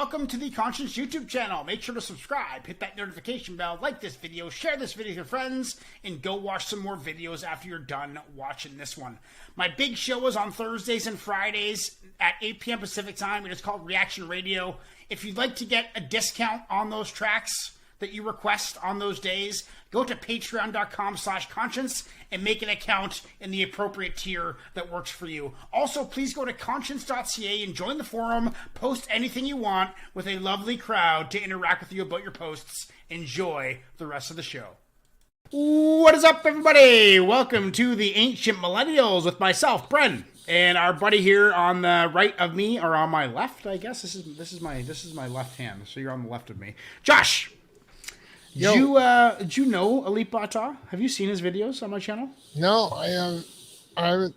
welcome to the Conscience YouTube channel. Make sure to subscribe, hit that notification bell, like this video, share this video with your friends, and go watch some more videos after you're done watching this one. My big show is on Thursdays and Fridays at 8 p.m. Pacific time, and it's called Reaction Radio. If you'd like to get a discount on those tracks that you request on those days, go to patreon.com/conscience and make an account in the appropriate tier that works for you. Also, please go to conscience.ca and join the forum. Post anything you want with a lovely crowd to interact with you about your posts. Enjoy the rest of the show. What is up, everybody? Welcome to the Ancient Millennials with myself, Bren, and our buddy here on the right of me, or on my left, I guess. This is my left hand, so you're on the left of me. Josh! Did you know ALIP Bata? Have you seen his videos on my channel? No, I haven't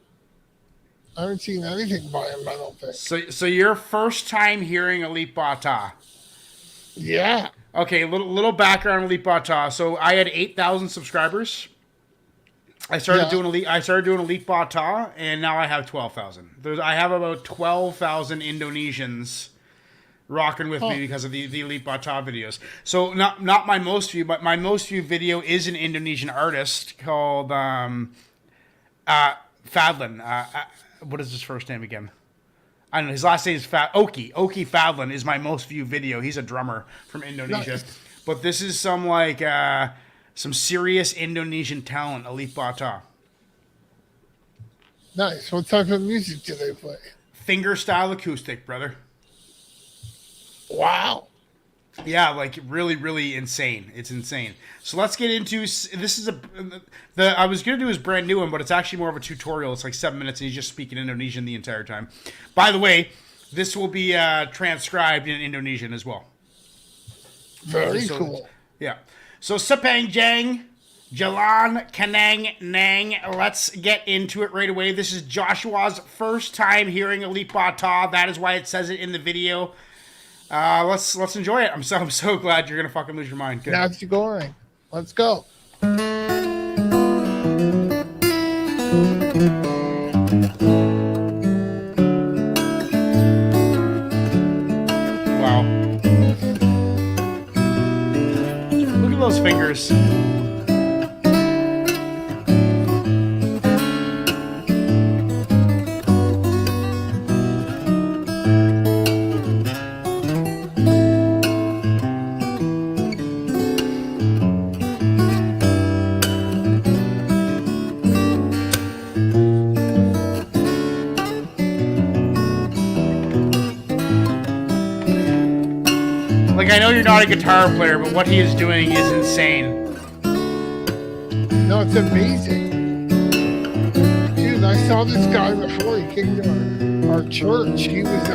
seen anything by him, I don't think. So your first time hearing ALIP Bata? Yeah. Okay, little background on ALIP Bata. So I had 8,000 subscribers. I started doing ALIP Bata, and now I have 12,000. I have about 12,000 Indonesians rocking with me because of the ALIP Bata videos. So not my most view, but my most viewed video is an Indonesian artist called Fadlan. What is his first name again? I don't know. His last name is Oki. Oki Fadlan is my most viewed video. He's a drummer from Indonesia. Nice. But this is some serious Indonesian talent, ALIP Bata. Nice. What type of music do they play? Fingerstyle acoustic, brother. Wow. Yeah, like really, really insane. It's insane. So let's get into this. I was gonna do his brand new one, but it's actually more of a tutorial. It's like 7 minutes, and he's just speaking Indonesian the entire time. By the way, this will be transcribed in Indonesian as well. Very cool. Yeah. So Sepang Jang, Jalan Kanang Nang. Let's get into it right away. This is Joshua's first time hearing ALIP Bata. That is why it says it in the video. Let's enjoy it. I'm so glad you're gonna fucking lose your mind. Good. That's going. Let's go. Wow. Look at those fingers. Like, I know you're not a guitar player, but what he is doing is insane. No, it's amazing. Dude, I saw this guy before he came to our church. He was,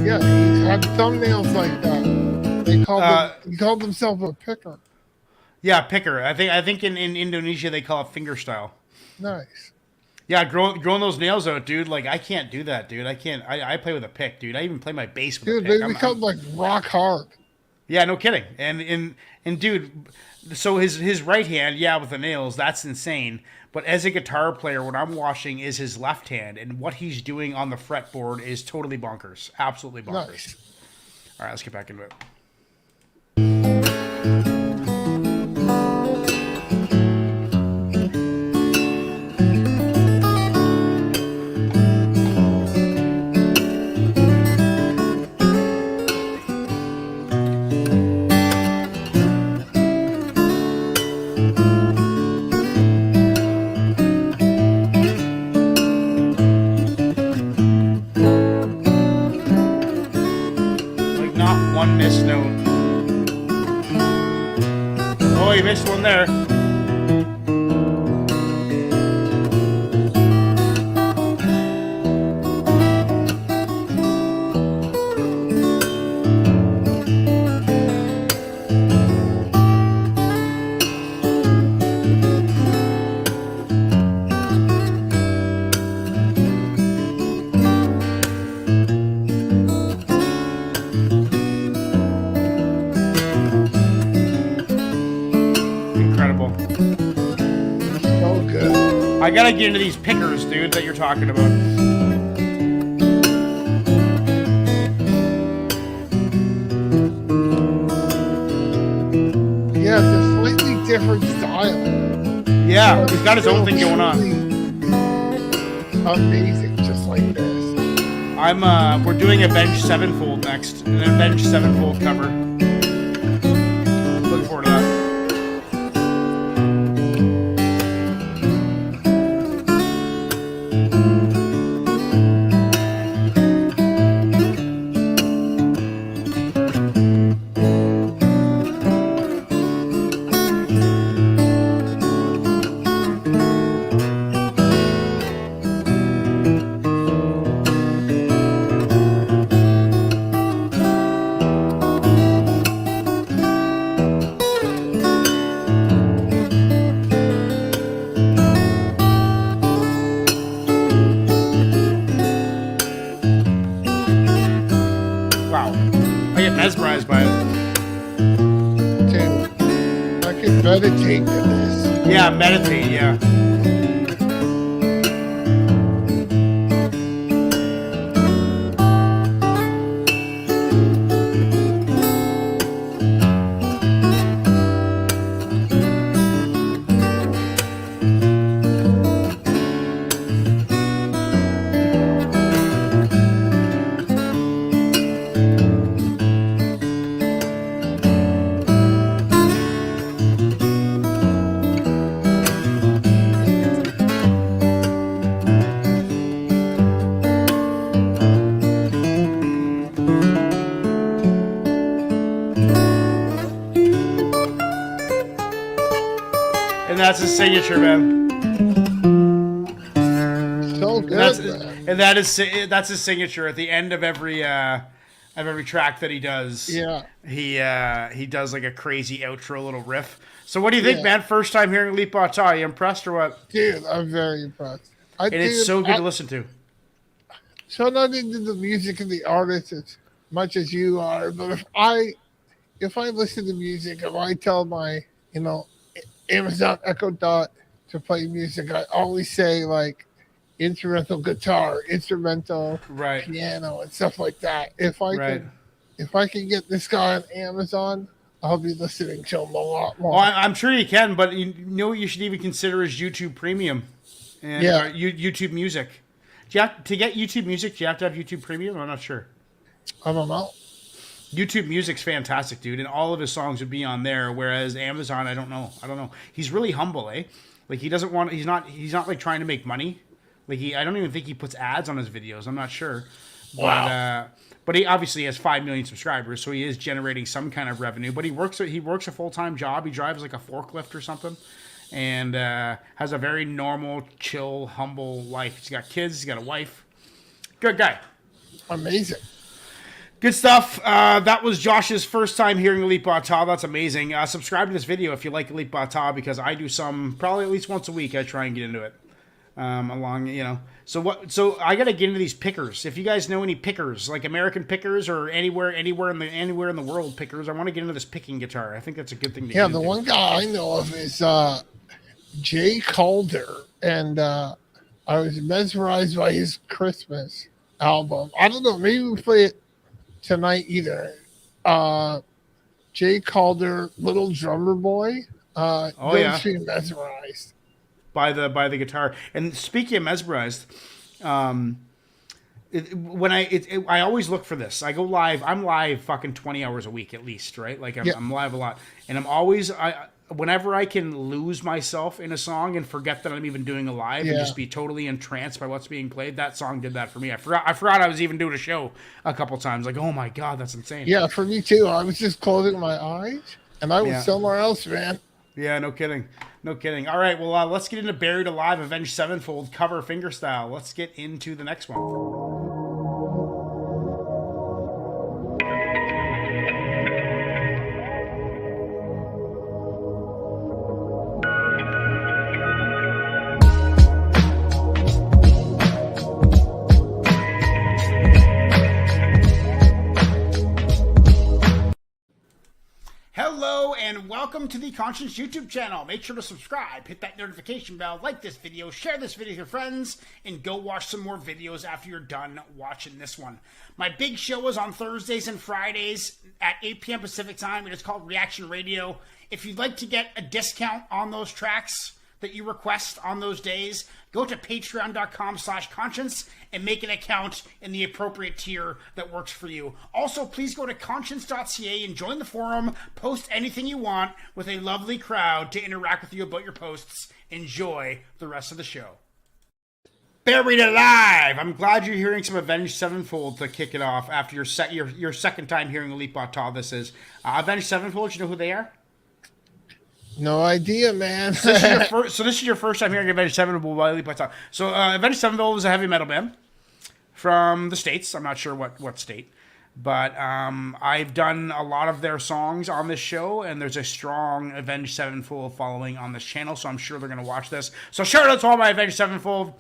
he had thumbnails like that. He called himself a picker. Yeah, picker. I think in Indonesia they call it fingerstyle. Nice. Yeah, growing those nails out, dude. Like, I can't do that, dude. I can't. I play with a pick, dude. I even play my bass with a pick. Dude, they become like rock hard. Yeah, no kidding. And dude, so his right hand, yeah, with the nails, that's insane. But as a guitar player, what I'm watching is his left hand, and what he's doing on the fretboard is totally bonkers. Absolutely bonkers. Nice. All right, let's get back into it. One missed note. Oh, you missed one there. I gotta get into these pickers, dude, that you're talking about. different style. Yeah, he's got his own thing going on. Amazing, just like this. We're doing Avenged Sevenfold next, an Avenged Sevenfold cover. Looking forward to that. Mesmerized by it. Dude, I can meditate to this. Yeah, meditate, yeah. And that's his signature, man. So good, and that's his signature at the end of every track that he does. Yeah. He does like a crazy outro little riff. So what do you think, man? First time hearing ALIP Bata, you impressed or what? Dude, I'm very impressed. It's so good to listen to. So not into the music and the artist as much as you are, but if I listen to music, if I tell my, Amazon Echo Dot to play music, I always say like instrumental guitar, instrumental piano, and stuff like that. If I can get this guy on Amazon, I'll be listening to him a lot more. Well, I'm sure you can, but you know what you should even consider is YouTube Premium and YouTube Music. To get YouTube Music, do you have to have YouTube Premium? I'm not sure. I don't know. YouTube Music's fantastic, dude, and all of his songs would be on there. Whereas Amazon, I don't know. He's really humble, eh? Like he doesn't want. He's not like trying to make money. Like I don't even think he puts ads on his videos. I'm not sure. Wow. But he obviously has 5 million subscribers, so he is generating some kind of revenue. But he works a full-time job. He drives like a forklift or something, and has a very normal, chill, humble life. He's got kids. He's got a wife. Good guy. Amazing. Good stuff. That was Josh's first time hearing ALIP Bata. That's amazing. Subscribe to this video if you like ALIP Bata, because I do some probably at least once a week. I try and get into it. So I gotta get into these pickers. If you guys know any pickers, like American pickers or anywhere in the world pickers, I want to get into this picking guitar. I think that's a good thing to get into. The one guy I know of is Jay Calder, and I was mesmerized by his Christmas album. I don't know, maybe we play it tonight either. Jay Calder, Little Drummer Boy. Being mesmerized by the guitar. And speaking of mesmerized, I always look for this. I go live. I'm live fucking 20 hours a week at least, right? Like I'm live a lot, and I'm always whenever I can lose myself in a song and forget that I'm even doing a live and just be totally entranced by what's being played. That song did that for me. I forgot I was even doing a show a couple times. Like, oh my God, that's insane. Yeah, for me too. I was just closing my eyes and I was somewhere else, man. Yeah, no kidding. No kidding. All right, well, let's get into Buried Alive, Avenged Sevenfold cover fingerstyle. Let's get into the next one. welcome to the Conscience YouTube channel. Make sure to subscribe, hit that notification bell, like this video, share this video with your friends, and go watch some more videos after you're done watching this one. My big show is on Thursdays and Fridays at 8 p.m. Pacific time, and it's called Reaction Radio. If you'd like to get a discount on those tracks that you request on those days, go to patreon.com/conscience and make an account in the appropriate tier that works for you. Also, please go to conscience.ca and join the forum. Post anything you want with a lovely crowd to interact with you about your posts. Enjoy the rest of the show. Buried Alive! I'm glad you're hearing some Avenged Sevenfold to kick it off after your second time hearing ALIP Bata. This is Avenged Sevenfold. You know who they are? No idea, man. So this is your first time hearing Avenged Sevenfold by ALIP Bata. So Avenged Sevenfold is a heavy metal band from the States. I'm not sure what state. But I've done a lot of their songs on this show, and there's a strong Avenged Sevenfold following on this channel, so I'm sure they're going to watch this. So shout out to all my Avenged Sevenfold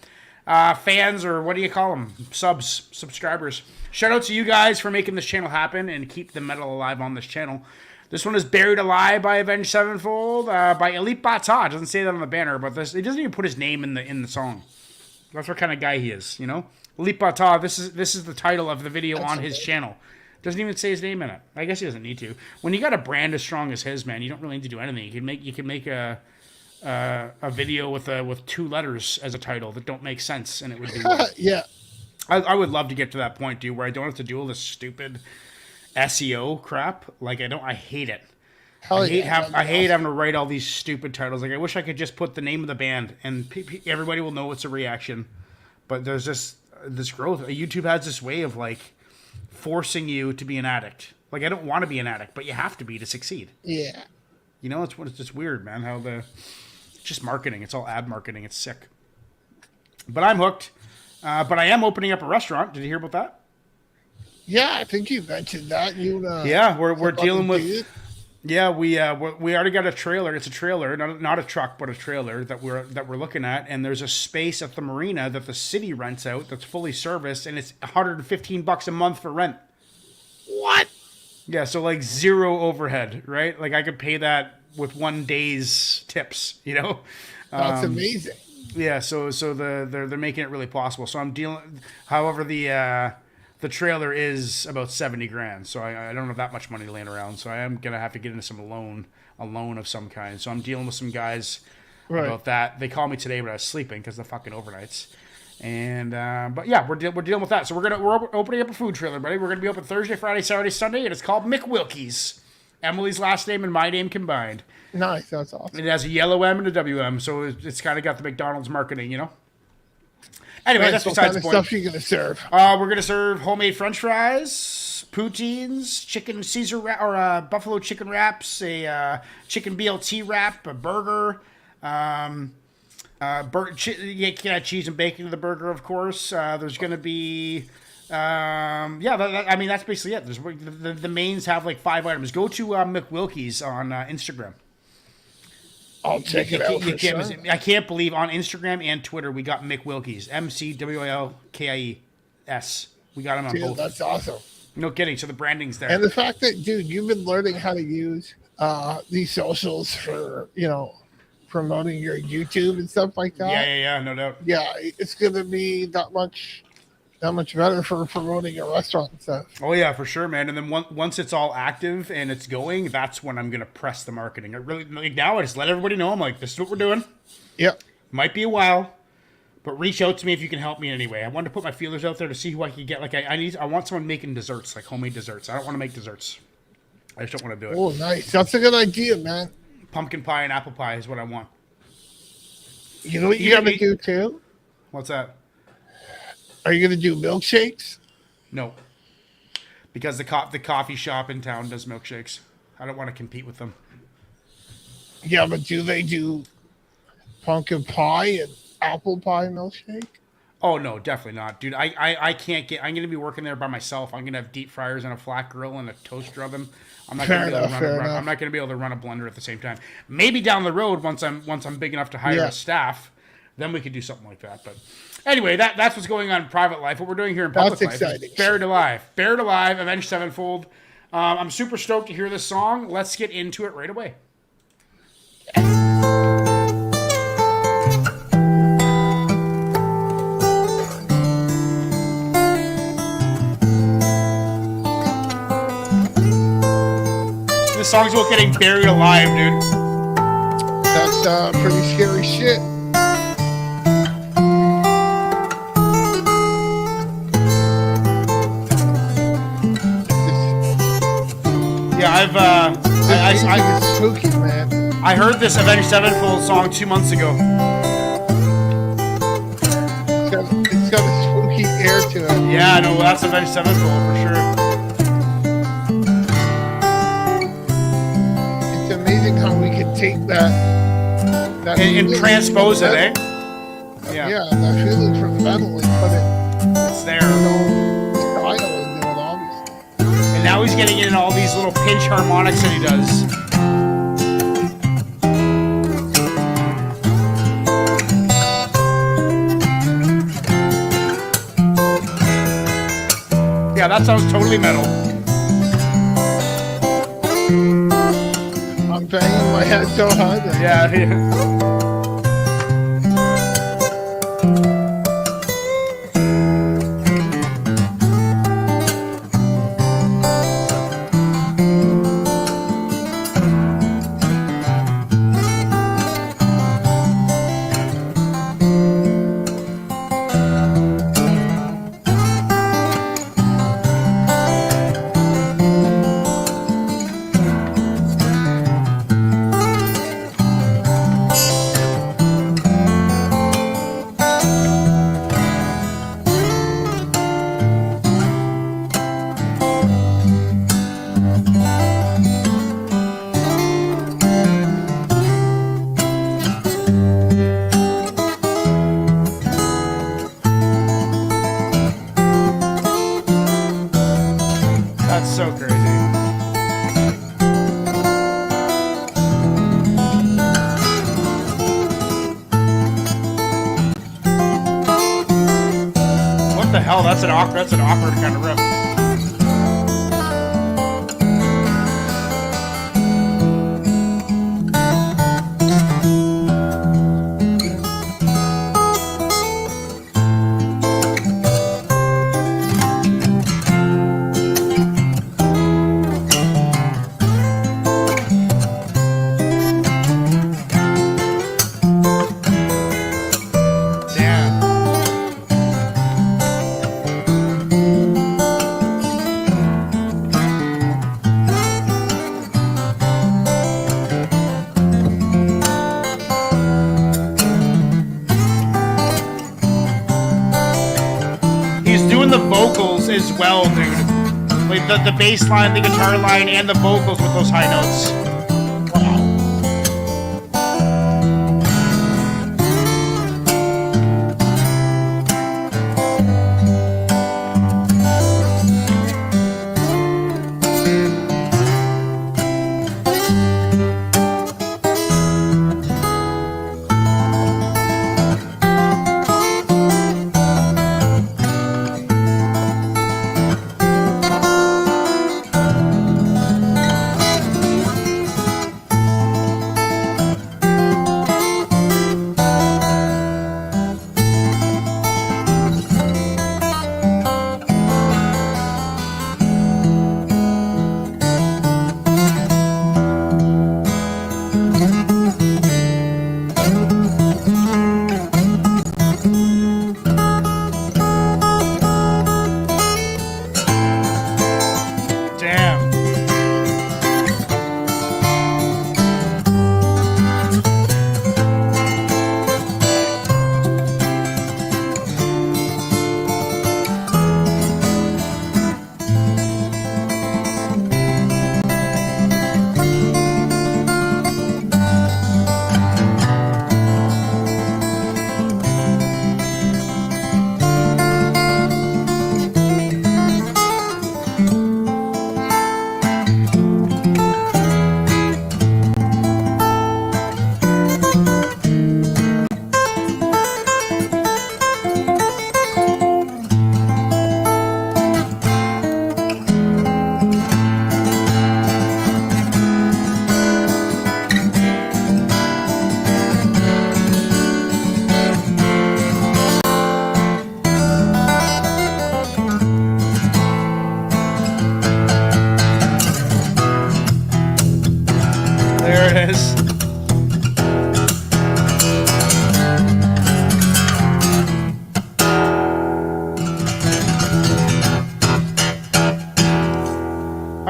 fans, or what do you call them? Subscribers. Shout out to you guys for making this channel happen and keep the metal alive on this channel. This one is Buried Alive by Avenged Sevenfold by ALIP Bata. It doesn't say that on the banner, but it doesn't even put his name in the song. That's what kind of guy he is, you know? ALIP Bata, this is the title of the video on his channel. Doesn't even say his name in it. I guess he doesn't need to. When you got a brand as strong as his, man, you don't really need to do anything. You can make a video with two letters as a title that don't make sense, and it would be yeah. I would love to get to that point, dude, where I don't have to do all this stupid SEO crap. Like I hate it. I hate having to write all these stupid titles. Like I wish I could just put the name of the band and everybody will know it's a reaction. But there's just this growth. YouTube has this way of like forcing you to be an addict. Like I don't want to be an addict, but you have to be to succeed. Yeah. You know, it's just weird, man. How it's just marketing. It's all ad marketing. It's sick. But I'm hooked. But I am opening up a restaurant. Did you hear about that? Yeah, I think you mentioned that. Yeah, we're dealing with. Yeah, we already got a trailer. It's a trailer, not a truck, but a trailer that we're looking at. And there's a space at the marina that the city rents out that's fully serviced, and it's $115 a month for rent. What? Yeah, so like zero overhead, right? Like I could pay that with 1 day's tips, you know. That's amazing. Yeah, so they're making it really possible. So I'm dealing. However, the trailer is about $70,000, so I don't have that much money laying around. So I am gonna have to get into a loan of some kind. So I'm dealing with some guys about that. They called me today, but I was sleeping because of the fucking overnights. And but yeah, we're dealing with that. So we're opening up a food trailer, buddy. We're gonna be open Thursday, Friday, Saturday, Sunday, and it's called McWilkie's. Emily's last name and my name combined. Nice, that's awesome. It has a yellow M and a WM, so it's kind of got the McDonald's marketing, you know. Anyway, that's besides the point. What kind of stuff are you going to serve? We're going to serve homemade French fries, poutines, chicken Caesar buffalo chicken wraps, a chicken BLT wrap, a burger. You can add cheese and bacon to the burger, of course. There's going to be, that's basically it. The mains have like 5 items. Go to McWilkie's on Instagram. I'll check it out. I can't believe on Instagram and Twitter we got McWilkie's. McWilkies. We got him on both. That's awesome. No kidding. So the branding's there. And the fact that, dude, you've been learning how to use these socials for, promoting your YouTube and stuff like that. Yeah, no doubt. Yeah, it's going to be that much better for promoting your restaurant and stuff. Oh yeah, for sure, man. And then once it's all active and it's going, that's when I'm gonna press the marketing. I really now I just let everybody know. I'm like, this is what we're doing. Yep. Might be a while, but reach out to me if you can help me in any way. I wanted to put my feelers out there to see who I could get. Like I want someone making desserts, like homemade desserts. I don't want to make desserts. I just don't want to do it. Oh, nice. That's a good idea, man. Pumpkin pie and apple pie is what I want. You know what you gotta do too? What's that? Are you going to do milkshakes? No. Because the coffee shop in town does milkshakes. I don't want to compete with them. Yeah, but do they do pumpkin pie and apple pie milkshake? Oh, no, definitely not. Dude, I can't get... I'm going to be working there by myself. I'm going to have deep fryers and a flat grill and a toaster oven. I'm not going to be able to run a blender at the same time. Maybe down the road, once I'm big enough to hire a staff, then we could do something like that. But anyway, that's what's going on in private life. What we're doing here in public life is Buried Alive. Buried Alive, Avenged Sevenfold. I'm super stoked to hear this song. Let's get into it right away. This song's about getting buried alive, dude. That's pretty scary shit. Yeah, It's spooky, man. I heard this Avenged Sevenfold song 2 months ago. It's got a spooky air to it. Yeah, no, that's Avenged Sevenfold for sure. It's amazing how we could take that And transpose it, eh? Yeah, that feeling from metal and put it, It's there. style into it, obviously. And now he's getting in all these little pinch harmonics that he does. Yeah, that sounds totally metal. I'm banging my head so hard. Yeah. That's so crazy. What the hell? That's an awkward kind of riff. The vocals as well, dude. Like the bass line, the guitar line, and the vocals with those high notes.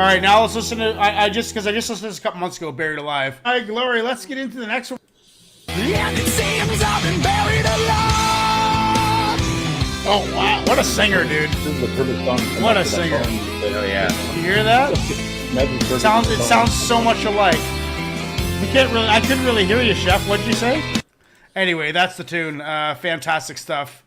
All right, now let's listen to. I just listened to this a couple months ago. Buried Alive. All right, Glory. Let's get into the next one. And it seems I've been buried alive. Oh wow, what a singer, dude! This is the perfect song. What a singer! Oh yeah. You hear that? It sounds so much alike. I couldn't really hear you, Chef. What'd you say? Anyway, that's the tune. Fantastic stuff.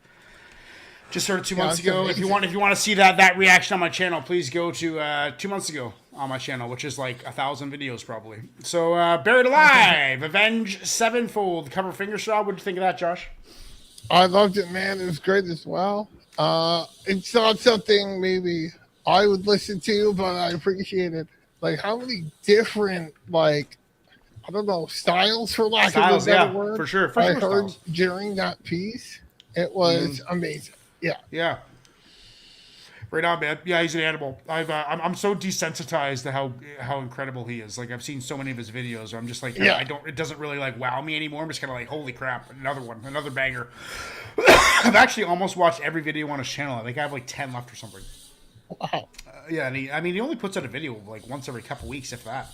Just heard it 2 months ago. If you want to see that reaction on my channel, please go to 2 months ago on my channel, which is like 1,000 videos probably. So Buried Alive, Avenge Sevenfold, cover fingerstyle. What'd you think of that, Josh? I loved it, man. It was great as well. It's not something maybe I would listen to, but I appreciate it. Like how many different I don't know, styles for lack of a better word. For sure. I heard during that piece. It was amazing. Yeah. Yeah. Right on, man. Yeah, he's an animal. I'm so desensitized to how incredible he is. Like I've seen so many of his videos where I'm just like, it doesn't really like wow me anymore. I'm just kind of like, holy crap, another banger. I've actually almost watched every video on his channel. I think I have like 10 left or something. Wow. Yeah, and he only puts out a video like once every couple weeks, if that.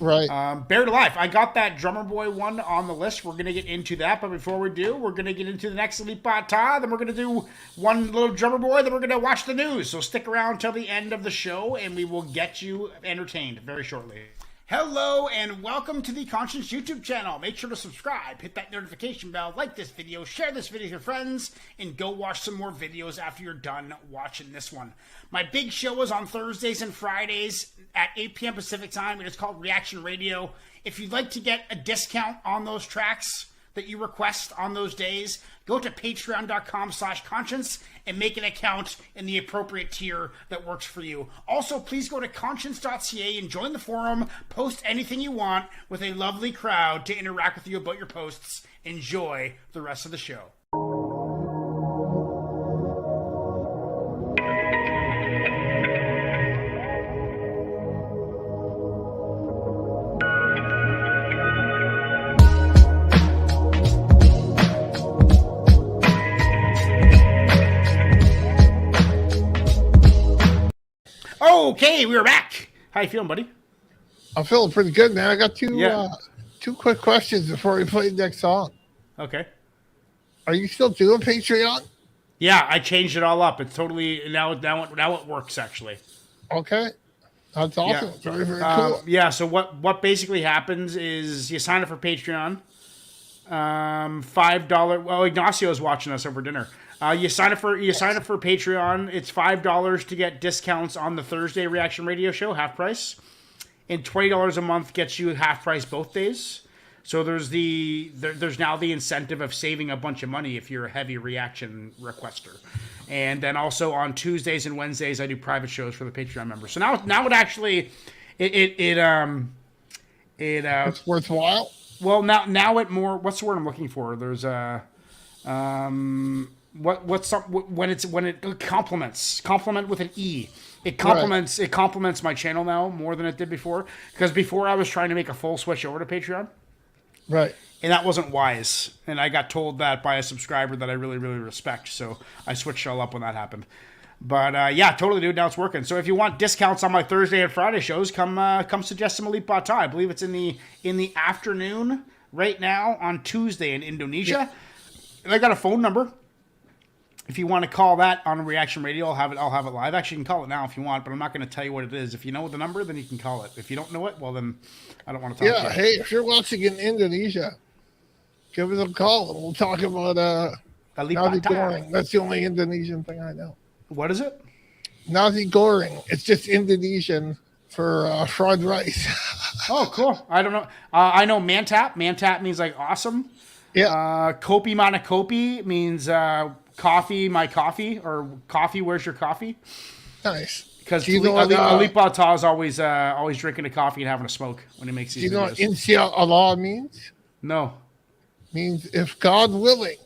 Right. Buried Alive. I got that Drummer Boy one on the list. We're going to get into that. But before we do, we're going to get into the next Elite Bata. Then we're going to do one little Drummer Boy. Then we're going to watch the news. So stick around till the end of the show, and we will get you entertained very shortly. Hello, and welcome to the Conscience YouTube channel. Make sure to subscribe, hit that notification bell, like this video, share this video with your friends, and go watch some more videos after you're done watching this one. My big show is on Thursdays and Fridays at 8 p.m. Pacific time. It is called Reaction Radio. If you'd like to get a discount on those tracks that you request on those days, go to patreon.com/conscience and make an account in the appropriate tier that works for you. Also, please go to conscience.ca and join the forum. Post anything you want with a lovely crowd to interact with you about your posts. Enjoy the rest of the show. Okay, we're back. How you feeling, buddy? I'm feeling pretty good, man. I got two quick questions before we play the next song. Okay. Are you still doing Patreon? Yeah, I changed it all up. It's totally now it works actually. Okay. That's awesome. Yeah. Very, very cool. Yeah, so what basically happens is you sign up for Patreon. $5. Well, Ignacio is watching us over dinner. You sign up for Patreon. It's $5 to get discounts on the Thursday Reaction Radio show, half price, and $20 a month gets you half price both days. So there's now the incentive of saving a bunch of money if you're a heavy reaction requester. And then also on Tuesdays and Wednesdays I do private shows for the Patreon members. So now it actually it's worthwhile. Well, now it more. What's the word I'm looking for? There's when it complement with an E. It complements my channel now more than it did before, because before I was trying to make a full switch over to Patreon. Right. And that wasn't wise. And I got told that by a subscriber that I really, really respect. So I switched it all up when that happened. But yeah, totally, dude. Now it's working. So if you want discounts on my Thursday and Friday shows, come suggest some Elite Bata. I believe it's in the afternoon right now on Tuesday in Indonesia. Yeah. And I got a phone number. If you want to call that on Reaction Radio, I'll have it live. Actually, you can call it now if you want, but I'm not going to tell you what it is. If you know the number, then you can call it. If you don't know it, well, then I don't want to talk to you. Yeah, hey, if you're watching in Indonesia, give us a call and we'll talk about nasi goreng. That's the only Indonesian thing I know. What is it? Nasi goreng. It's just Indonesian for fried rice. Oh, cool. I don't know. I know mantap. Mantap means like awesome. Yeah. Kopi mana kopi means coffee, my coffee, or coffee, where's your coffee? Nice. Because Elite Bata is always drinking a coffee and having a smoke when he makes these videos. Do you know what Insha Allah means? No. Means if God willing.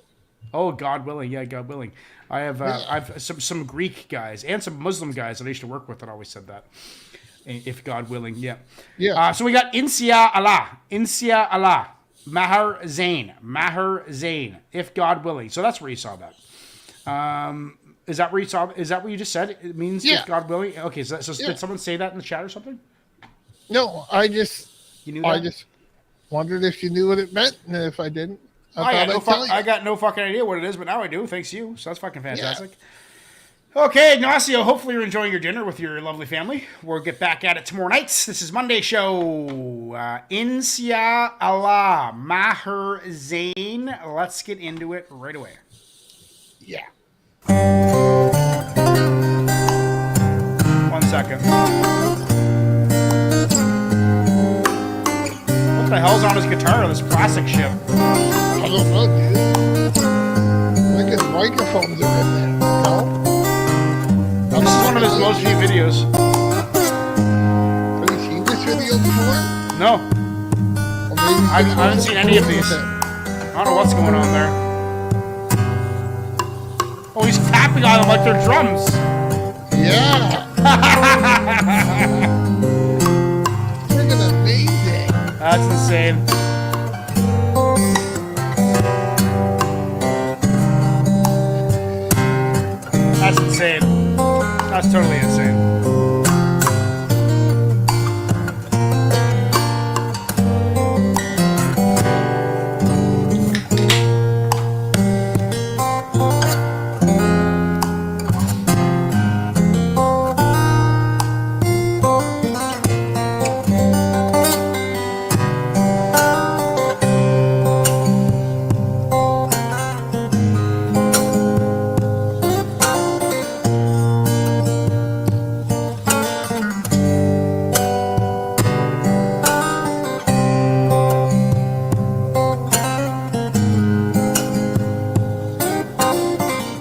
Oh, God willing. Yeah, God willing. I've some Greek guys and some Muslim guys that I used to work with that always said that. If God willing, yeah. Yeah. So we got Insya Allah, Maher Zain, if God willing. So that's where you saw that. Is that where you saw? Is that what you just said? It means Yeah. if God willing. Okay, so Yeah. did someone say that in the chat or something? No, You knew that? I just wondered if you knew what it meant, and if I didn't, I tell you. got no fucking idea what it is, but now I do. Thanks to you. So that's fucking fantastic. Okay, Ignacio, hopefully you're enjoying your dinner with your lovely family. We'll get back at it tomorrow night. This is Monday show. Insya Allah, Maher Zain. Let's get into it right away. Yeah. 1 second. What the hell's on his guitar? This plastic shit. I don't know, dude. Look at microphones are in there. No? This is one of his most viewed videos. Have you seen this video before? No, Or maybe I haven't seen any of these. with it. I don't know what's going on there. Oh, he's tapping on them like they're drums. Yeah. Freaking amazing. That's insane. That's insane. That's totally insane.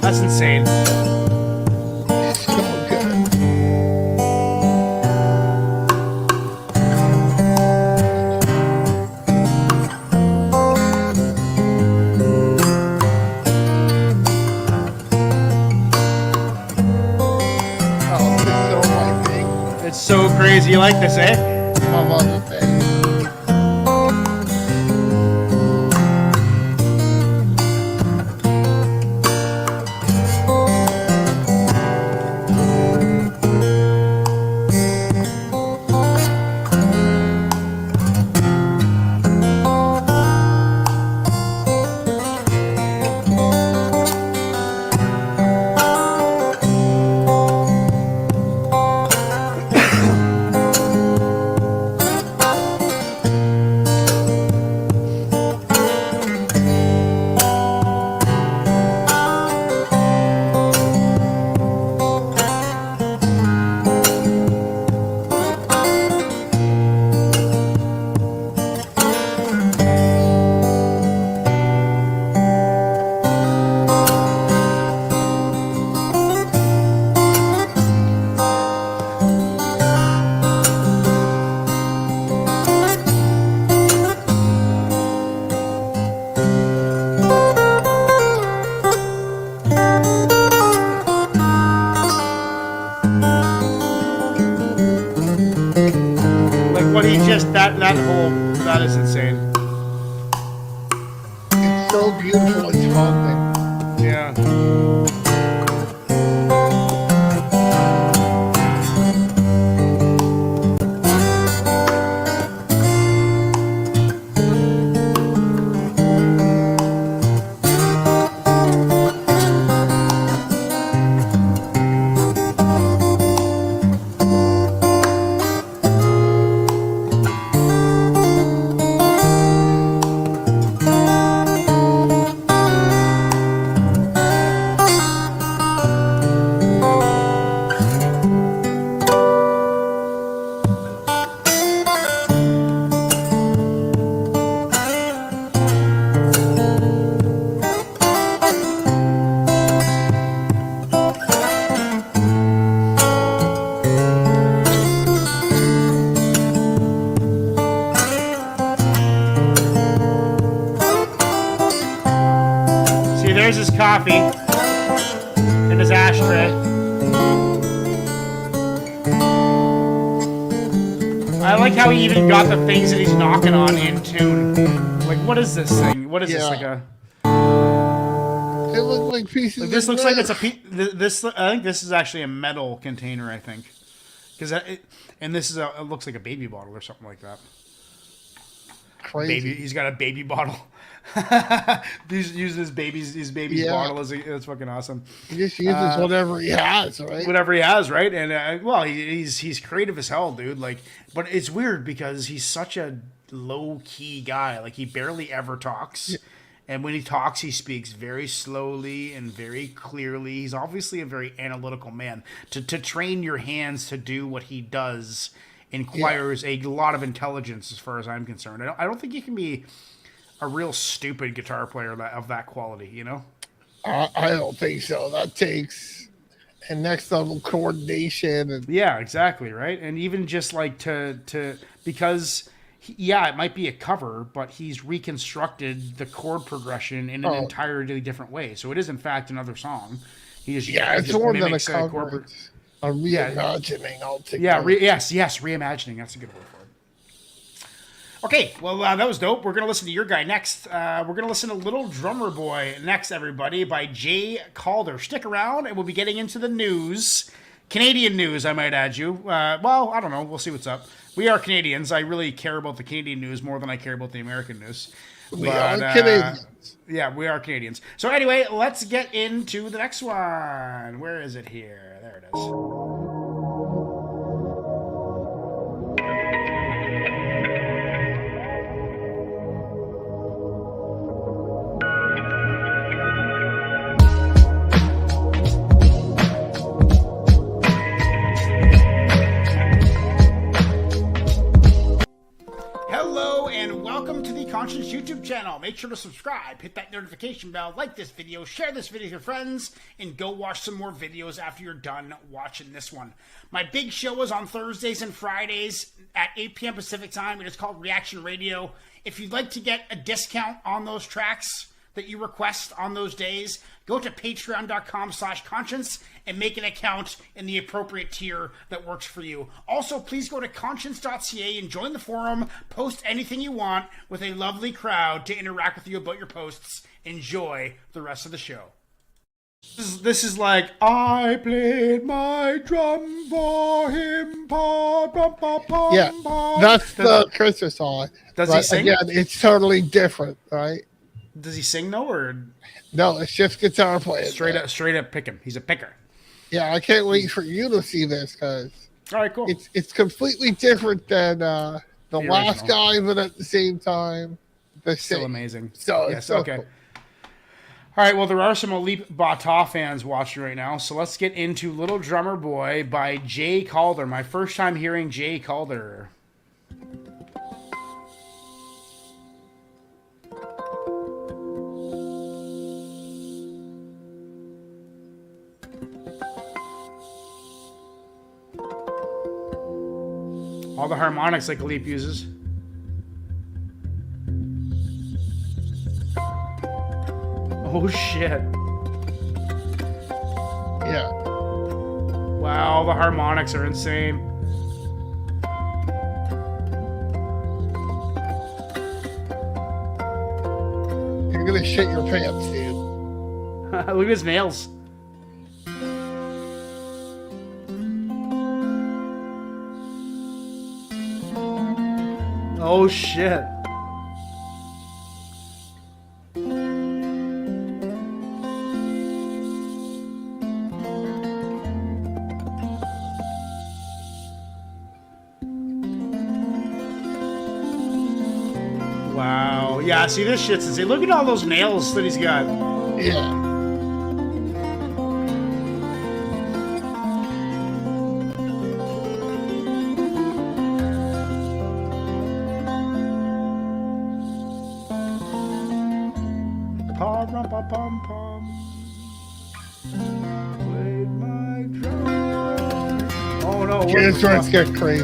That's insane. So good. Oh, this is so my thing. It's so crazy. You like this, eh? I love it, man. Like what he just that whole that is insane. It's so beautiful. It's haunting. Yeah. See, there's his coffee and his ashtray. I like how he even got the things that he's knocking on in tune. Like, what is this thing? What is this? Yeah. Like a It looked like pieces. Like, this of looks like it's a bread. this. I think this is actually a metal container. I think because and this is it looks like a baby bottle or something like that. Crazy. He's got a baby bottle. He's using his baby's bottle as that's fucking awesome. He just uses whatever he has, right? Whatever he has, right? And well, he's creative as hell, dude. Like, but it's weird because he's such a low key guy. Like, he barely ever talks. Yeah. And when he talks, he speaks very slowly and very clearly. He's obviously a very analytical man. To train your hands to do what he does requires a lot of intelligence, as far as I'm concerned. I don't think you can be a real stupid guitar player of that quality, you know? I don't think so. That takes a next level coordination. And yeah, exactly, right? And even just like because... yeah, it might be a cover, but he's reconstructed the chord progression in an entirely different way. So it is, in fact, another song. It's more than a cover. It's a reimagining altogether. Yeah, yes, reimagining. That's a good word for it. Okay, well, that was dope. We're going to listen to your guy next. We're going to listen to Little Drummer Boy next, everybody, by Jay Calder. Stick around, and we'll be getting into the news. Canadian news, I might add you. Well, I don't know. We'll see what's up. We are Canadians. I really care about the Canadian news more than I care about the American news. We are Canadians. Yeah, we are Canadians. So anyway, let's get into the next one. Where is it here? There it is. Conscience YouTube channel. Make sure to subscribe, hit that notification bell, like this video, share this video with your friends, and go watch some more videos after you're done watching this one. My big show is on Thursdays and Fridays at 8 p.m. Pacific time. It is called Reaction Radio. If you'd like to get a discount on those tracks that you request on those days, go to patreon.com/conscience and make an account in the appropriate tier that works for you. Also, please go to conscience.ca and join the forum. Post anything you want with a lovely crowd to interact with you about your posts. Enjoy the rest of the show. This is like, I played my drum for him. Pa, pa, pa, pa, yeah, that's the Christmas song. Does he sing? Again, it's totally different, right? Does he sing though, or no? It's just guitar playing. Straight up pick him. He's a picker. Yeah, I can't wait for you to see this because all right, cool. It's completely different than the last guy, but at the same time, still amazing. So yes, okay. Cool. All right, well, there are some ALIP Bata fans watching right now, so let's get into Little Drummer Boy by Jay Calder. My first time hearing Jay Calder. All the harmonics like ALIP uses. Oh shit. Yeah. Wow, the harmonics are insane. You're gonna shit your pants, dude. Look at his nails. Oh shit. Wow. Yeah, see, this shit's insane. Look at all those nails that he's got. Yeah. Pom pom. Played my drum. Oh no! Jazz joints get crazy.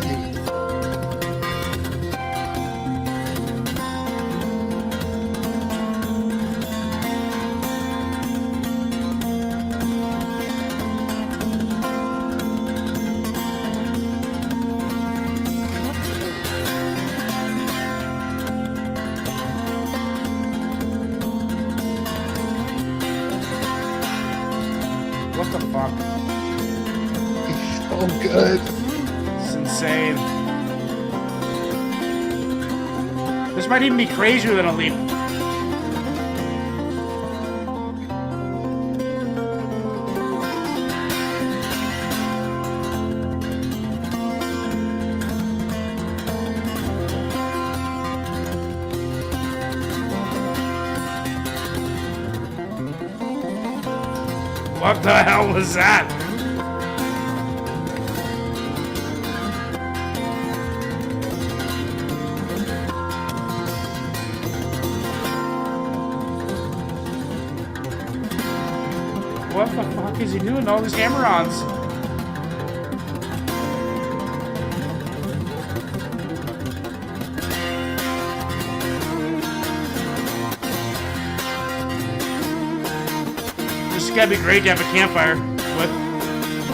Oh, good. It's insane. This might even be crazier than ALIP. What the hell was that? What the fuck is he doing? All these hammer-ons. This is gotta be great to have a campfire with.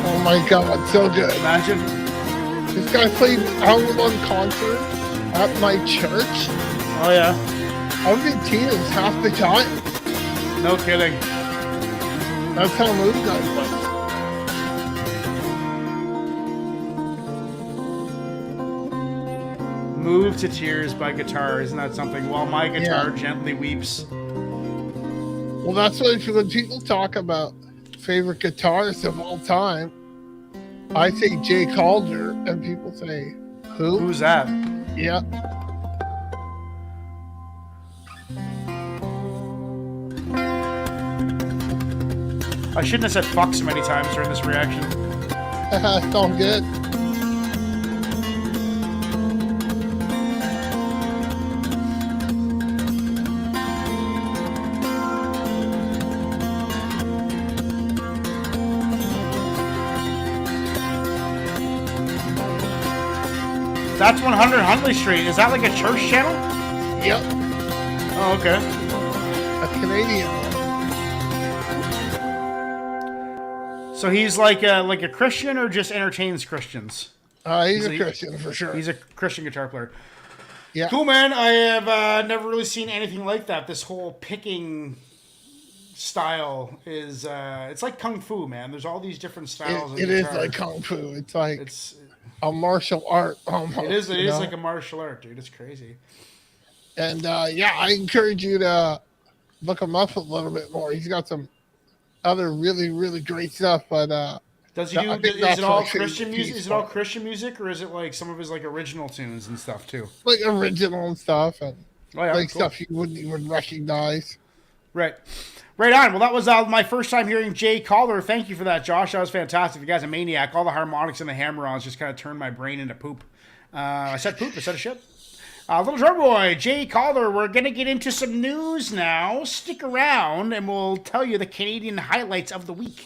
Oh my god, so good. Imagine. This guy played Album concert at my church. Oh yeah. Argentina's half the time. No kidding. That's how those guys play. Move to Tears by Guitar. Isn't that something? While my guitar gently weeps. Well, that's what when people talk about favorite guitarists of all time, I say Jay Calder, and people say, who? Who's that? Yeah. I shouldn't have said fuck so many times during this reaction. It's all good. That's 100 Huntley Street. Is that like a church channel? Yep. Oh, okay. A Canadian one. So he's like a Christian or just entertains Christians? He's a Christian for sure. He's a Christian guitar player. Yeah. Cool, man. I have never really seen anything like that. This whole picking style is it's like kung fu, man. There's all these different styles. It is like kung fu. It's like a martial art almost. It is like a martial art, dude. It's crazy. And I encourage you to look him up a little bit more. He's got some other really, really great stuff, but does he do? Is it all Christian music? Is it all Christian music, or is it like some of his like original tunes and stuff too? Like original stuff and stuff you wouldn't even recognize. Right. Right on. Well, that was my first time hearing Jay Calder. Thank you for that, Josh. That was fantastic. You guys are a maniac. All the harmonics and the hammer-ons just kind of turned my brain into poop. I said poop instead of shit. Little drum boy, Jay Calder. We're going to get into some news now. Stick around, and we'll tell you the Canadian highlights of the week.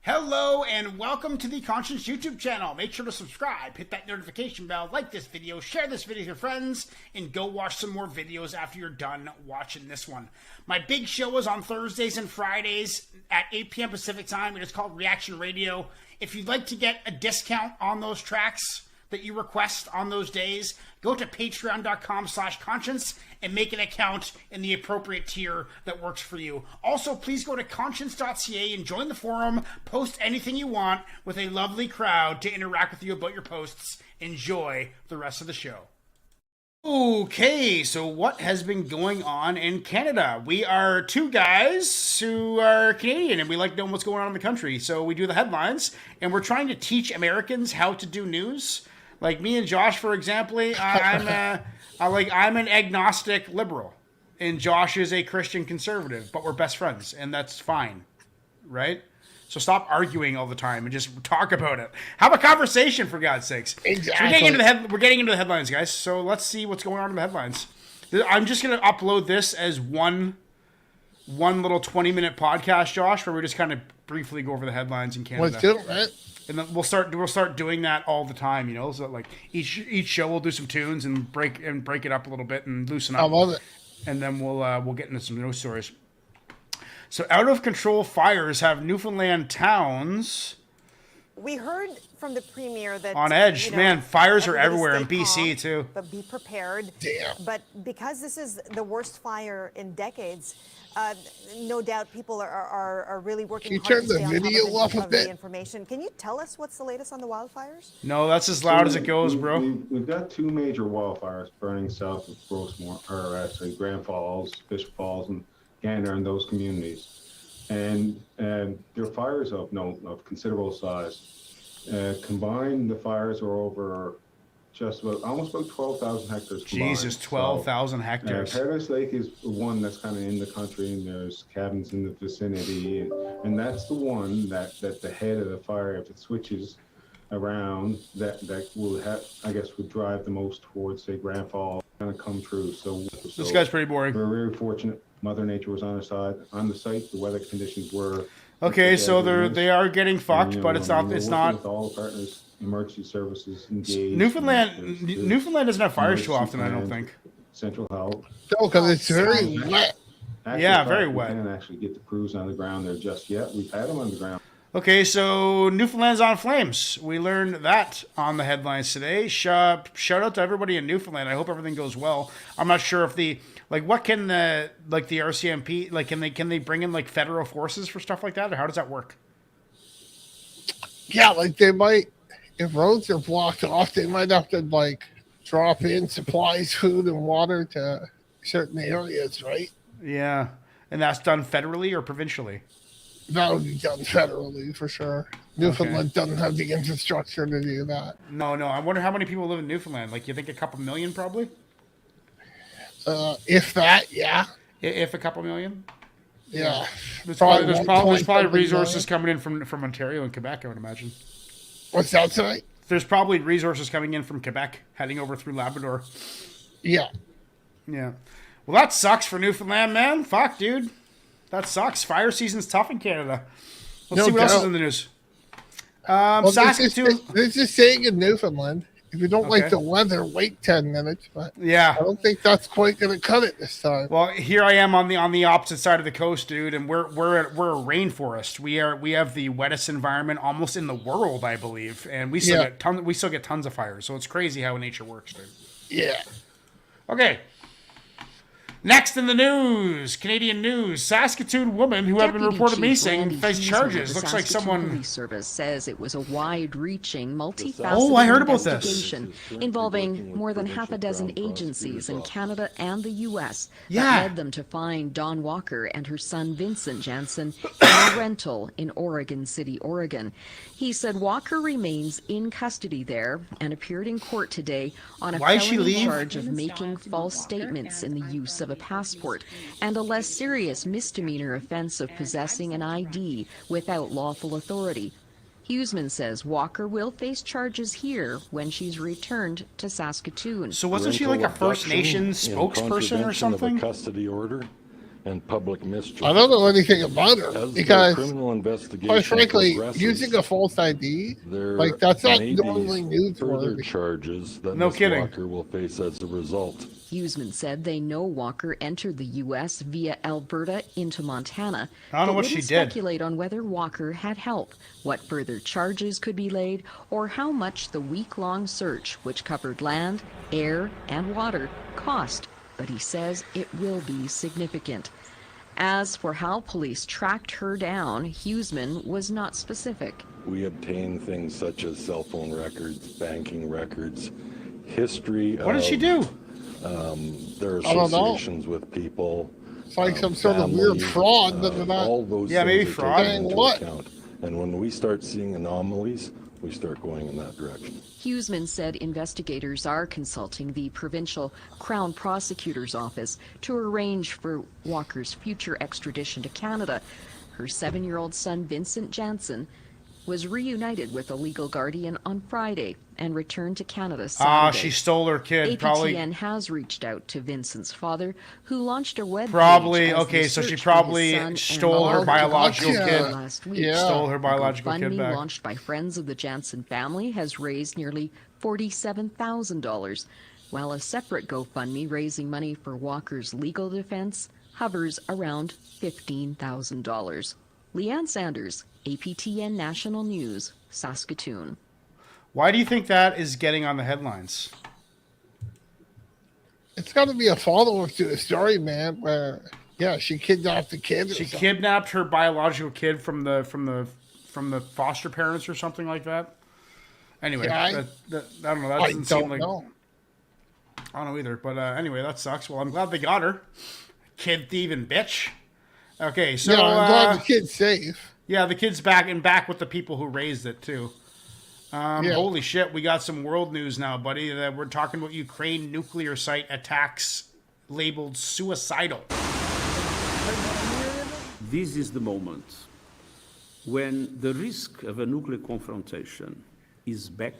Hello and welcome to the Conscience YouTube channel. Make sure to subscribe, hit that notification bell, like this video, share this video with your friends, and go watch some more videos after you're done watching this one. My big show is on Thursdays and Fridays at 8 p.m. Pacific time. It is called Reaction Radio. If you'd like to get a discount on those tracks that you request on those days, go to patreon.com/conscience and make an account in the appropriate tier that works for you. Also, please go to conscience.ca and join the forum. Post anything you want with a lovely crowd to interact with you about your posts. Enjoy the rest of the show. Okay, so what has been going on in Canada? We are two guys who are Canadian and we like knowing what's going on in the country. So we do the headlines and we're trying to teach Americans how to do news. Like me and Josh, for example, I'm an agnostic liberal, and Josh is a Christian conservative, but we're best friends, and that's fine, right? So stop arguing all the time and just talk about it. Have a conversation, for God's sakes. Exactly. So we're getting into the headlines, guys. So let's see what's going on in the headlines. I'm just gonna upload this as one little 20-minute podcast, Josh, where we just kind of briefly go over the headlines in Canada. Let's do it, man. And then we'll start doing that all the time, you know. So like each show we'll do some tunes and break it up a little bit and loosen up. I love it. And then we'll get into some news stories. So out of control fires have Newfoundland towns We heard from the premier that on edge. Man, fires are everywhere in everybody stay BC calm, too. but be prepared. Damn. But because this is the worst fire in decades, no doubt people are really working Can you hard turn to the stay on top video of, off a of bit? the information. Can you tell us what's the latest on the wildfires? No, that's as loud as it goes, bro. We've got two major wildfires burning south of Grand Falls, Bishop Falls, and Gander, and those communities. And they're fires of considerable size. Combined, the fires are over almost about 12,000 hectares combined. Jesus, 12,000 hectares. Paradise Lake is the one that's kind of in the country, and there's cabins in the vicinity, and that's the one that the head of the fire, if it switches around, that will would drive the most towards, say, Grand Falls, kind of come true. So This guy's pretty boring. we're very fortunate. Mother Nature was on our side. On the site, the weather conditions were Okay, so they are getting fucked, but it's not. With all the partners, emergency services engaged. Newfoundland doesn't have fires too often, I don't think. Central Health. No, because it's very wet. Yeah, very wet. We can't actually get the crews on the ground there just yet. We've had them on the ground. Okay, so Newfoundland's on flames. We learned that on the headlines today. Shout out to everybody in Newfoundland. I hope everything goes well. I'm not sure if the what can the RCMP can they bring in federal forces for stuff like that, or how does that work? Yeah, they might, if roads are blocked off, they might have to drop in supplies, food, and water to certain areas, right? Yeah, and that's done federally or provincially? That would be done federally for sure. Newfoundland doesn't have the infrastructure to do that. No. I wonder how many people live in Newfoundland. You think a couple million, probably? If that, yeah. If a couple million? Yeah. There's probably resources coming in from Ontario and Quebec, I would imagine. What's that say? There's probably resources coming in from Quebec, heading over through Labrador. Yeah. Yeah. Well, that sucks for Newfoundland, man. Fuck, dude. That sucks. Fire season's tough in Canada. Let's see what else is in the news. Saskatoon. This is saying in Newfoundland, if you don't like the weather, wait 10 minutes. But yeah, I don't think that's quite going to cut it this time. Well, here I am on the opposite side of the coast, dude, and we're a rainforest. We have the wettest environment almost in the world, I believe, and we still get tons of fires. So it's crazy how nature works, dude. Yeah. Okay. Next in the news, Canadian news, Saskatoon woman who had been reported missing faced charges. Looks like someone. Police service says it was a wide-reaching, multifaceted I heard about this. investigation involving more than half a dozen agencies in Canada and the U.S. Yeah. that led them to find Dawn Walker and her son Vincent Jansen in a rental in Oregon City, Oregon. He said Walker remains in custody there and appeared in court today on a felony charge of making false statements in the use of a passport and a less serious misdemeanor offense of possessing an ID without lawful authority. Huseman says Walker will face charges here when she's returned to Saskatoon. So wasn't she a First Nations spokesperson or something? Of a custody order and public mischief. I don't know anything about her because, criminal investigation quite frankly, using a false ID, that's not normally further newsworthy. charges that No Ms. kidding. Walker will face as a result. Huseman said they know Walker entered the U.S. via Alberta into Montana. I don't know but what she wouldn't did. speculate on whether Walker had help, what further charges could be laid, or how much the week-long search, which covered land, air, and water, cost. But he says it will be significant. As for how police tracked her down, Huseman was not specific. We obtain things such as cell phone records, banking records, history What did she do? Their I don't know. associations with people. It's like some sort of weird fraud. All those Yeah, maybe things are fraud. taken into What? account. And when we start seeing anomalies, we start going in that direction. Huseman said investigators are consulting the provincial Crown Prosecutor's Office to arrange for Walker's future extradition to Canada. Her 7-year-old son, Vincent Jansen, was reunited with a legal guardian on Friday and returned to Canada Saturday. She stole her kid, APTN probably. has reached out to Vincent's father, who launched a web Probably, page as okay, the so she search for probably his son stole and her biological gotcha. kid. last week. Yeah. Stole her biological kid GoFundMe back. launched by friends of the Jansen family has raised nearly $47,000, while a separate GoFundMe raising money for Walker's legal defense hovers around $15,000. Leanne Sanders, APTN National News, Saskatoon. Why do you think that is getting on the headlines? It's got to be a follow-up to the story, man, where, yeah, she kidnapped the kid. She kidnapped her biological kid from the foster parents or something like that. Anyway, Yeah, I don't know. That I doesn't seem don't like. know. I don't know either. But anyway, that sucks. Well, I'm glad they got her. Kid thieving bitch. Okay, so Yeah, I'm glad the kid's safe. yeah, the kid's back with the people who raised it too. Yeah. Holy shit, we got some world news now, buddy. We're talking about Ukraine nuclear site attacks labeled suicidal. This is the moment when the risk of a nuclear confrontation is back,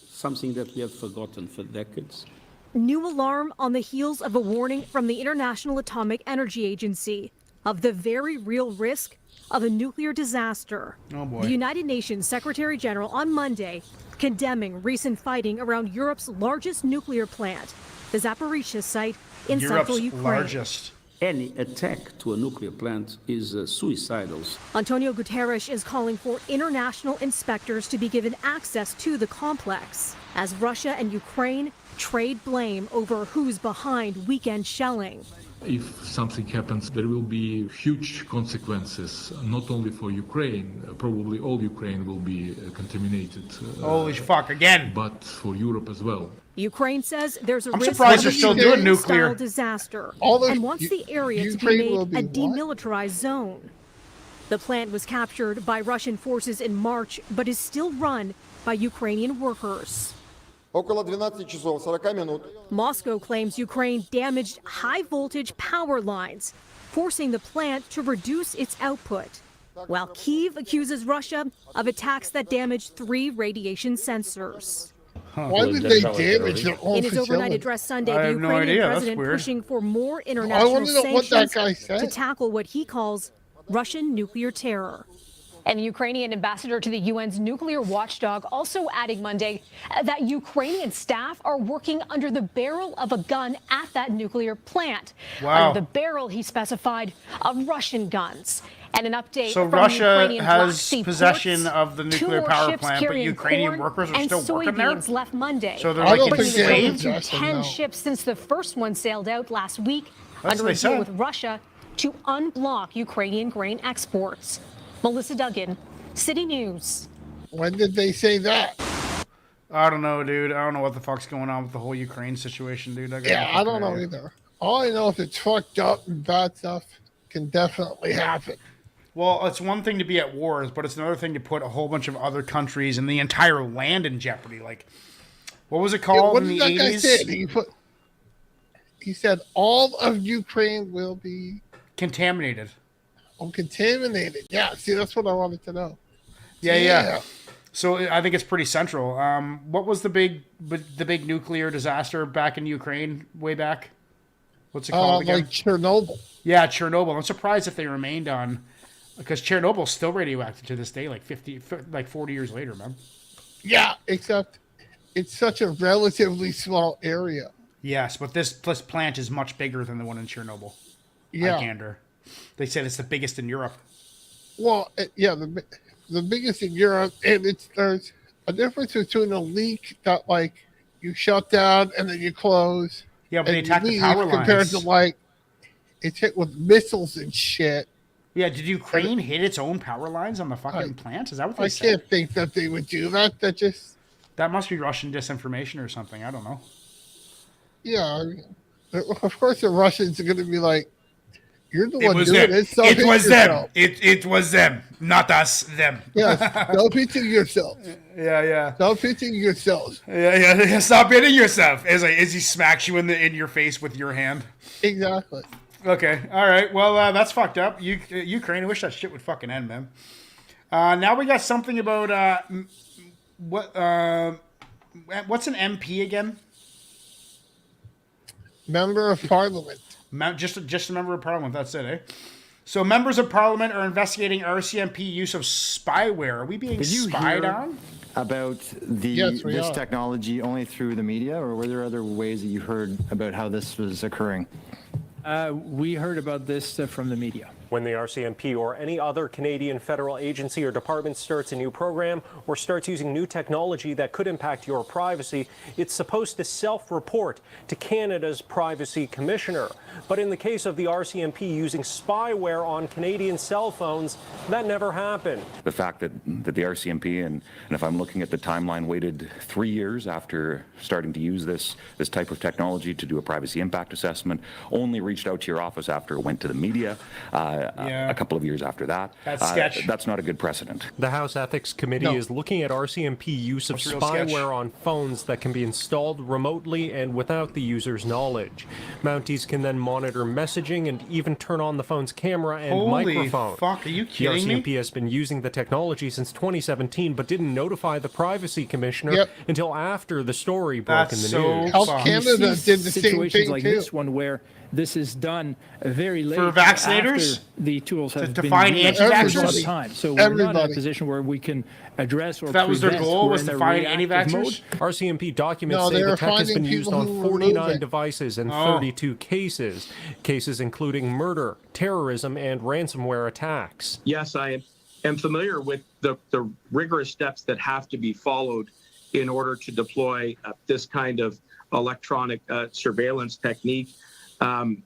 something that we have forgotten for decades. New alarm on the heels of a warning from the International Atomic Energy Agency of the very real risk of a nuclear disaster. Oh boy. The United Nations Secretary General on Monday condemning recent fighting around Europe's largest nuclear plant, the Zaporizhzhia site in central Europe's Ukraine. largest. Any attack to a nuclear plant is suicidal. Antonio Guterres is calling for international inspectors to be given access to the complex as Russia and Ukraine trade blame over who's behind weekend shelling. If something happens, there will be huge consequences, not only for Ukraine, probably all Ukraine will be contaminated. Holy fuck, again. But for Europe as well. Ukraine says there's a I'm risk surprised of they're a still doing nuclear. style disaster All of and wants the area to be Ukraine will made be a what? demilitarized zone. The plant was captured by Russian forces in March, but is still run by Ukrainian workers. Около 12 часов 40 минут. Moscow claims Ukraine damaged high-voltage power lines, forcing the plant to reduce its output, while Kyiv accuses Russia of attacks that damaged 3 radiation sensors. Why would they damage their own In his overnight facility? address Sunday, I the have no Ukrainian idea. That's president weird. pushing for more I international want to know what that sanctions guy to said. tackle what he calls Russian nuclear terror. And the Ukrainian ambassador to the UN's nuclear watchdog also adding Monday that Ukrainian staff are working under the barrel of a gun at that nuclear plant. Wow. Under the barrel, he specified, of Russian guns. And an update So from Russia Ukrainian Black has Sea possession ports. of the 2 nuclear more power ships plant, but carrying Ukrainian corn workers are and still working there? soybeans left Monday. So they're I like don't in think they Bringing have it to possession, 10 no. ships since the first one sailed out last week That's under what a they deal said. with Russia to unblock Ukrainian grain exports. Melissa Duggan, City News. When did they say that? I don't know, dude. I don't know what the fuck's going on with the whole Ukraine situation, dude. got Yeah, no I don't know fucking idea. either. All I know is it's fucked up and bad stuff can definitely happen. Well, it's one thing to be at wars, but it's another thing to put a whole bunch of other countries and the entire land in jeopardy. Like, what was it Yeah, called what in did the that guy 80s? say? He said all of Ukraine will be Contaminated. contaminated. Yeah, see, that's what I wanted to know. Yeah. So I think it's pretty central. What was the big nuclear disaster back in Ukraine way back? What's it called again? Like Chernobyl. Yeah, Chernobyl. I'm surprised if they remained on, because Chernobyl's still radioactive to this day, like 40 years later, man. Yeah, except it's such a relatively small area. Yes, but this plant is much bigger than the one in Chernobyl. Yeah. Gander. They said it's the biggest in Europe. Well, yeah, the biggest in Europe, and there's a difference between a leak that like you shut down and then you close. Yeah, but they and attacked the leave power compared lines. to like it's hit with missiles and shit. Yeah, did Ukraine hit its own power lines on the fucking plant? Is that what they I said? can't think that they would do that. That must be Russian disinformation or something. I don't know. Yeah, I mean, of course the Russians are going to be like, "You're the one doing them. it. So It hit was yourself." them. It was them, not us. Them. Yes, stop hitting yourself. Yeah. Stop hitting yourself. Yeah. Stop hitting yourself as he smacks you in your face with your hand. Exactly. Okay. All right. Well, that's fucked up. Ukraine. I wish that shit would fucking end, man. Now we got something about what's an MP again? Member of Parliament. Just a member of Parliament. That's it, eh? So members of Parliament are investigating RCMP use of spyware. Are we being spied on? About this technology only through the media, or were there other ways that you heard about how this was occurring? We heard about this from the media. When the RCMP or any other Canadian federal agency or department starts a new program or starts using new technology that could impact your privacy, it's supposed to self-report to Canada's Privacy Commissioner. But in the case of the RCMP using spyware on Canadian cell phones, that never happened. The fact that the RCMP, and if I'm looking at the timeline, waited 3 years after starting to use this type of technology to do a privacy impact assessment, only reached out to your office after it went to the media. A couple of years after that. That's sketch. That's not a good precedent. The House Ethics Committee is looking at RCMP use of spyware on phones that can be installed remotely and without the user's knowledge. Mounties can then monitor messaging and even turn on the phone's camera and microphone. Fuck, are you kidding me? The RCMP has been using the technology since 2017, but didn't notify the Privacy Commissioner until after the story broke in the news. Health Canada did the same situations thing like too. this one where this is done very late For vaccinators? after the tools have To been find used for a anti-vaxxers? lot of time. So we're not in a position where we can address or If that was their prevent. goal, We're was in to a find reactive anti-vaxxers? mode. RCMP documents No, say they the were tech has finding been used people on who were 49 moving. devices in 32 cases including murder, terrorism, and ransomware attacks. Yes, I am familiar with the rigorous steps that have to be followed in order to deploy this kind of electronic surveillance technique.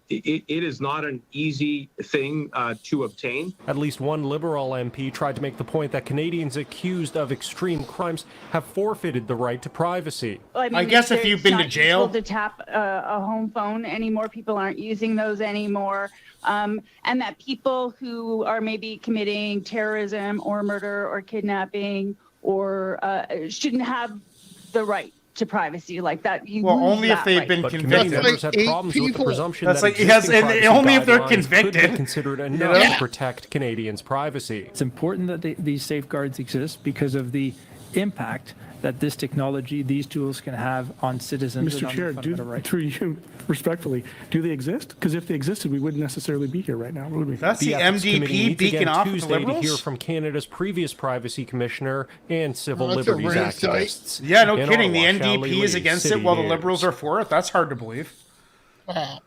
It is not an easy thing to obtain. At least one Liberal MP tried to make the point that Canadians accused of extreme crimes have forfeited the right to privacy. Well, I guess if you've been to it's jail- not useful to tap a home phone anymore. People aren't using those anymore. And that people who are maybe committing terrorism or murder or kidnapping or shouldn't have the right to privacy like that. You Well, lose only if that they've right. been But convicted. committee members have Like problems 8 with the people. presumption That's that like- yes, existing and privacy only if they're guidelines could convicted. be considered enough to protect Canadians' privacy. It's important that these safeguards exist because of the impact that this technology, these tools can have on citizens. and Mr. on Chair, fundamental rights. through you, respectfully, do they exist? Because if they existed, we wouldn't necessarily be here right now, would we? That's the Ethics Committee MDP meets beaking again off with the Tuesday to hear Liberals? from Canada's previous privacy commissioner and civil Oh, that's a liberties rare sight. activists. Yeah, no In kidding. The Ottawa, NDP Shelley is Lee, against City it while the News. Liberals are for it. That's hard to believe. Wow.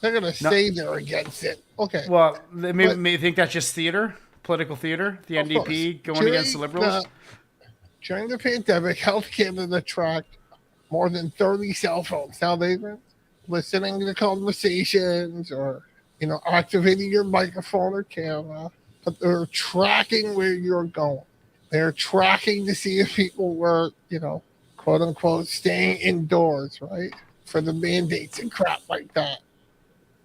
They're going to say they're against it. Okay. Well, they may think that's just theater, political theater. The Of NDP course. going against the Liberals. During the pandemic, Health Canada tracked more than 30 cell phones. Now they've been listening to conversations or, activating your microphone or camera, but they're tracking where you're going. They're tracking to see if people were, quote unquote, staying indoors, right? For the mandates and crap like that.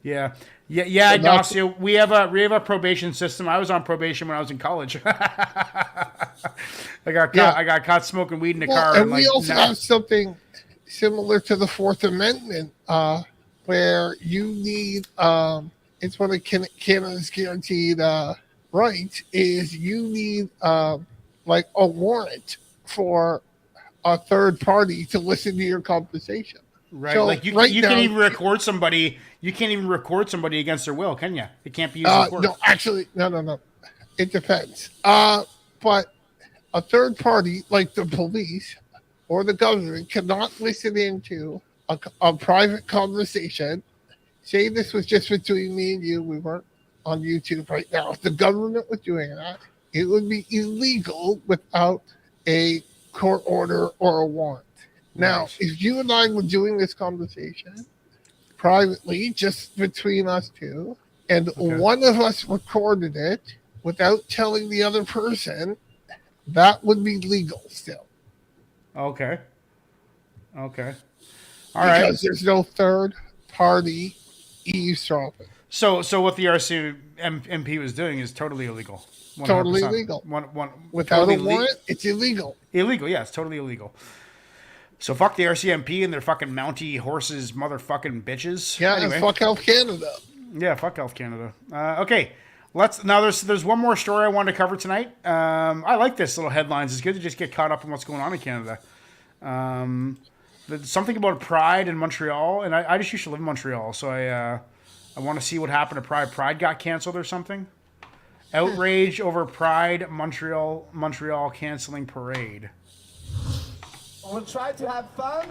Yeah, So Ignacio. We have a probation system. I was on probation when I was in college. I got caught smoking weed in the car. And we also have something similar to the Fourth Amendment, where you need it's one of Canada's guaranteed rights is you need like a warrant for a third party to listen to your conversation. Right, So like you right can't now- even record somebody. You can't even record somebody against their will, can you? It can't be used in court. No, actually, no. It depends. But a third party, like the police or the government, cannot listen into a private conversation. Say this was just between me and you. We weren't on YouTube right now. If the government was doing that, it would be illegal without a court order or a warrant. Now, if you and I were doing this conversation privately, just between us two, and one of us recorded it without telling the other person, that would be legal still. Okay. All right. Because there's no third party eavesdropping. So what the RCMP was doing is totally illegal. 100%. Totally illegal. Without totally a warrant, it's illegal. Illegal, yeah, it's totally illegal. So fuck the RCMP and their fucking Mountie horses, motherfucking bitches. Yeah, Anyway. and fuck Health Canada. Yeah, fuck Health Canada. Okay, there's one more story I wanted to cover tonight. I like this little headlines. It's good to just get caught up in what's going on in Canada. There's something about Pride in Montreal, and I just used to live in Montreal, so I want to see what happened to Pride. Pride got canceled or something. Outrage over Pride Montreal canceling parade. We'll try to have fun.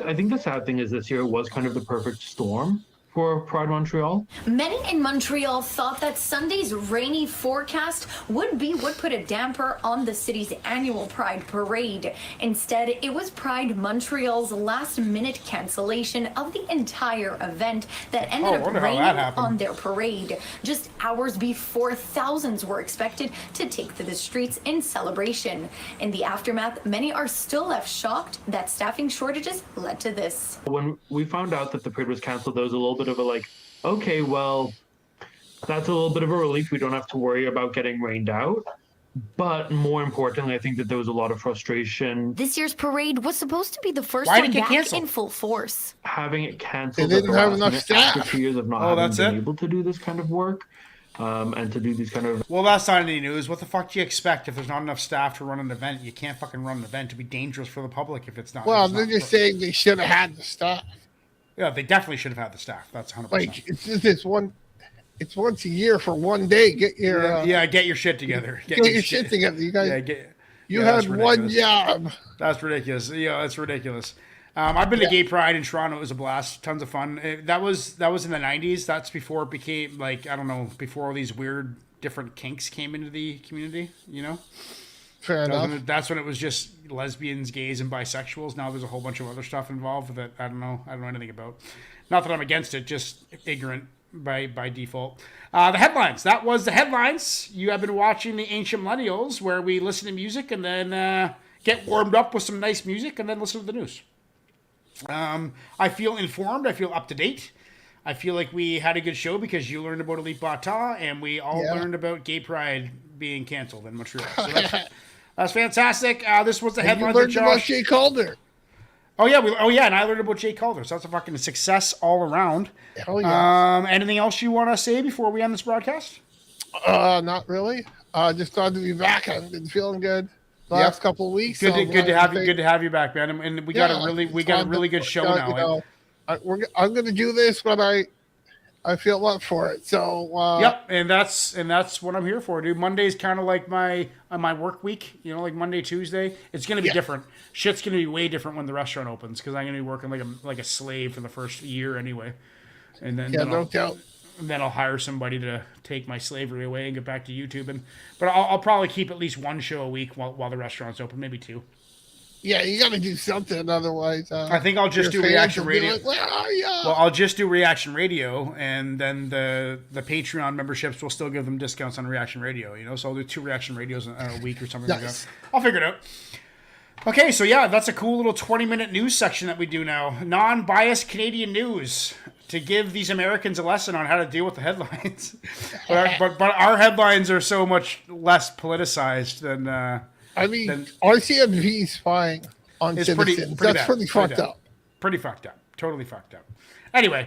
I think the sad thing is this year was kind of the perfect storm for Pride Montreal? Many in Montreal thought that Sunday's rainy forecast would put a damper on the city's annual Pride Parade. Instead, it was Pride Montreal's last-minute cancellation of the entire event that ended up raining on their parade. Just hours before, thousands were expected to take to the streets in celebration. In the aftermath, many are still left shocked that staffing shortages led to this. When we found out that the parade was canceled, there was a little bit of a like, okay, well, that's a little bit of a relief. We don't have to worry about getting rained out. But more importantly, I think that there was a lot of frustration. This year's parade was supposed to be the first one back in full force. Having it canceled They didn't have enough staff. after 2 years of not having been able to do this kind of work. And to do these kind of... Well, that's not any news. What the fuck do you expect if there's not enough staff to run an event? You can't fucking run an event. To be dangerous for the public if it's not. Well, they're just saying they should have had the staff. Yeah, they definitely should have had the staff. That's 100%. Like, it's just this one. It's once a year for one day. Get your get your shit together. Get your shit together. You guys. You had one job. That's ridiculous. Yeah, that's ridiculous. I've been to Gay Pride in Toronto. It was a blast. Tons of fun. That was in the 90s. That's before it became like, I don't know, before all these weird different kinks came into the community, you know? Fair enough. That's when it was just lesbians, gays, and bisexuals. Now there's a whole bunch of other stuff involved that I don't know anything about. Not that I'm against it, just ignorant by default. The headlines. That was the headlines. You have been watching the Ancient Millennials, where we listen to music and then get warmed up with some nice music and then listen to the news. I feel informed. I feel up to date. I feel like we had a good show because you learned about ALIP Bata and we all learned about Gay Pride being canceled in Montreal. So that's fantastic. This was the headlines. You learned about Jay Calder. Oh yeah, and I learned about Jay Calder. So that's a fucking success all around. Hell yeah. Anything else you want to say before we end this broadcast? Not really. Just glad to be back. I've been feeling good the last couple of weeks. Good to have you back, man. And we got a really good show now. You know, I'm going to do this when I feel up for it. So yep, and that's what I'm here for, dude. Monday's kind of like my work week. You know, like Monday, Tuesday. It's going to be different. Shit's going to be way different when the restaurant opens because I'm going to be working like a slave for the first year anyway. And then no doubt. And then I'll hire somebody to take my slavery away and get back to YouTube. But I'll probably keep at least one show a week while the restaurant's open, maybe two. Yeah, you got to do something, otherwise. I think I'll just do reaction radio. Like, where are you? Well, I'll just do reaction radio, and then the Patreon memberships will still give them discounts on reaction radio. You know, so I'll do 2 reaction radios a week or something like that. I'll figure it out. Okay, so yeah, that's a cool little 20-minute news section that we do now. Non-biased Canadian news to give these Americans a lesson on how to deal with the headlines. but our headlines are so much less politicized than. I mean, RCMP spying on citizens. That's pretty fucked up. Pretty fucked up. Totally fucked up. Anyway,